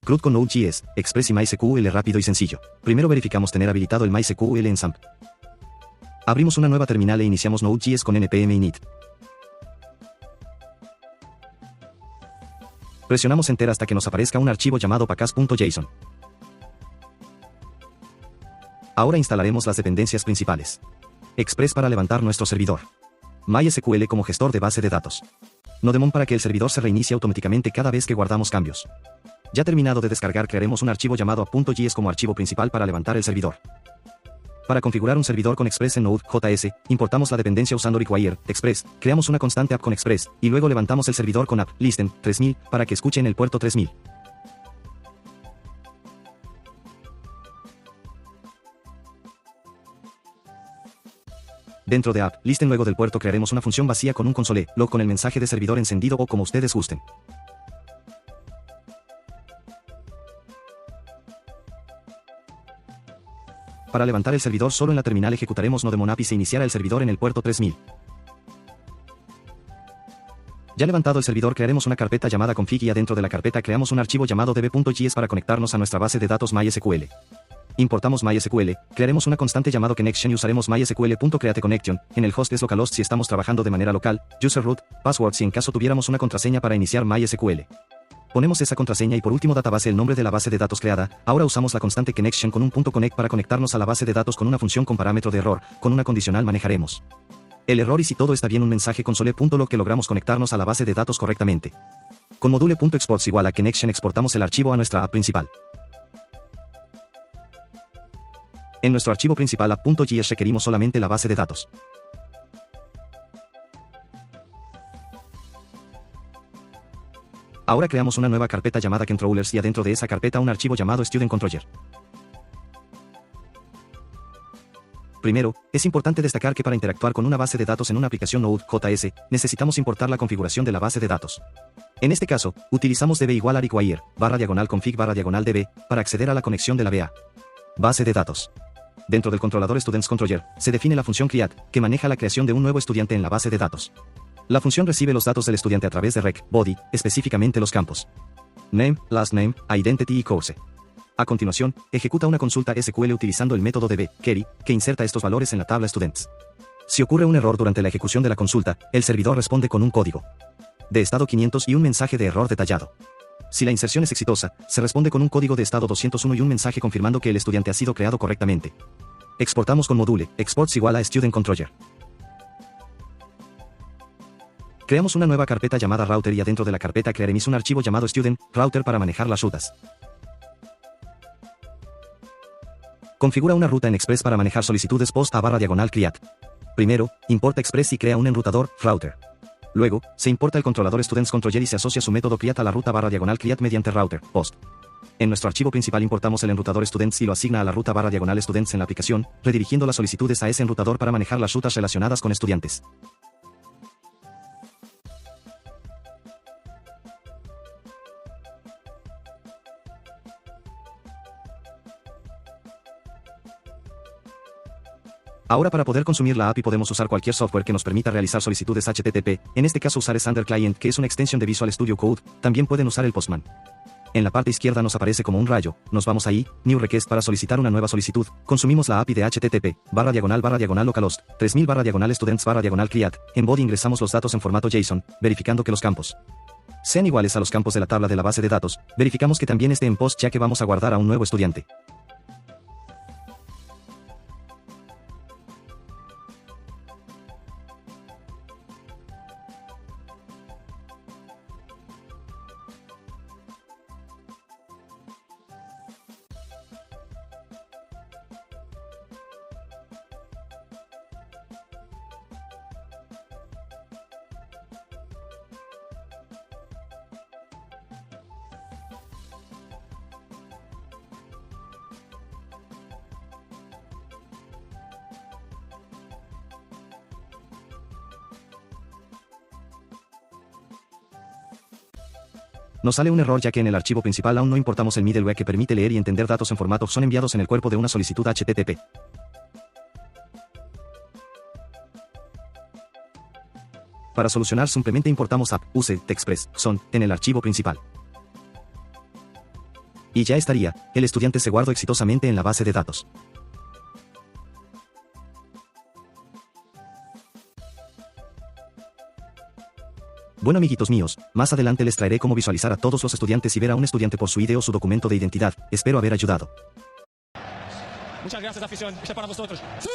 CRUD con Node.js, Express y MySQL rápido y sencillo. Primero verificamos tener habilitado el MySQL en XAMPP. Abrimos una nueva terminal e iniciamos Node.js con npm init. Presionamos Enter hasta que nos aparezca un archivo llamado package.json. Ahora instalaremos las dependencias principales. Express para levantar nuestro servidor. MySQL como gestor de base de datos. Nodemon para que el servidor se reinicie automáticamente cada vez que guardamos cambios. Ya terminado de descargar, crearemos un archivo llamado app.js como archivo principal para levantar el servidor. Para configurar un servidor con Express en Node.js, importamos la dependencia usando require Express, creamos una constante app con Express, y luego levantamos el servidor con app listen 3000 para que escuche en el puerto 3000. Dentro de app listen luego del puerto crearemos una función vacía con un console log con el mensaje de servidor encendido o como ustedes gusten. Para levantar el servidor solo en la terminal ejecutaremos nodemon app y se iniciará el servidor en el puerto 3000. Ya levantado el servidor crearemos una carpeta llamada config y adentro de la carpeta creamos un archivo llamado db.js para conectarnos a nuestra base de datos MySQL. Importamos MySQL, crearemos una constante llamado connection y usaremos mysql.createConnection, en el host es localhost si estamos trabajando de manera local, user root, password si en caso tuviéramos una contraseña para iniciar MySQL. Ponemos esa contraseña y por último database el nombre de la base de datos creada. Ahora usamos la constante connection con un punto connect para conectarnos a la base de datos con una función con parámetro de error, con una condicional manejaremos el error y si todo está bien un mensaje console.log que logramos conectarnos a la base de datos correctamente. Con module.exports igual a connection exportamos el archivo a nuestra app principal. En nuestro archivo principal app.js requerimos solamente la base de datos. Ahora creamos una nueva carpeta llamada controllers y adentro de esa carpeta un archivo llamado student controller. Primero, es importante destacar que para interactuar con una base de datos en una aplicación Node.js, necesitamos importar la configuración de la base de datos. En este caso, utilizamos db igual a require, /config /db, para acceder a la conexión de la BA. Base de datos. Dentro del controlador students controller, se define la función create, que maneja la creación de un nuevo estudiante en la base de datos. La función recibe los datos del estudiante a través de rec body, específicamente los campos name, last name, identity y course. A continuación, ejecuta una consulta SQL utilizando el método db_query, que inserta estos valores en la tabla students. Si ocurre un error durante la ejecución de la consulta, el servidor responde con un código de estado 500 y un mensaje de error detallado. Si la inserción es exitosa, se responde con un código de estado 201 y un mensaje confirmando que el estudiante ha sido creado correctamente. Exportamos con module exports igual a student controller. Creamos una nueva carpeta llamada router y adentro de la carpeta crearemos un archivo llamado student router para manejar las rutas. Configura una ruta en Express para manejar solicitudes post a /create. Primero, importa Express y crea un enrutador router. Luego, se importa el controlador students controller y se asocia su método create a la ruta /create mediante router post. En nuestro archivo principal importamos el enrutador students y lo asigna a la ruta /students en la aplicación, redirigiendo las solicitudes a ese enrutador para manejar las rutas relacionadas con estudiantes. Ahora para poder consumir la API podemos usar cualquier software que nos permita realizar solicitudes HTTP, en este caso usar Standard Client que es una extensión de Visual Studio Code, también pueden usar el Postman. En la parte izquierda nos aparece como un rayo, nos vamos ahí, New Request para solicitar una nueva solicitud, consumimos la API de HTTP, /localhost, 3000 /students /create, en body ingresamos los datos en formato JSON, verificando que los campos sean iguales a los campos de la tabla de la base de datos, verificamos que también esté en post ya que vamos a guardar a un nuevo estudiante. Nos sale un error ya que en el archivo principal aún no importamos el middleware que permite leer y entender datos en formato son enviados en el cuerpo de una solicitud HTTP. Para solucionar simplemente importamos app, use, express, son, en el archivo principal. Y ya estaría, el estudiante se guardó exitosamente en la base de datos. Bueno amiguitos míos, más adelante les traeré cómo visualizar a todos los estudiantes y ver a un estudiante por su ID o su documento de identidad. Espero haber ayudado. Muchas gracias, afición. Este para vosotros. ¡Sí!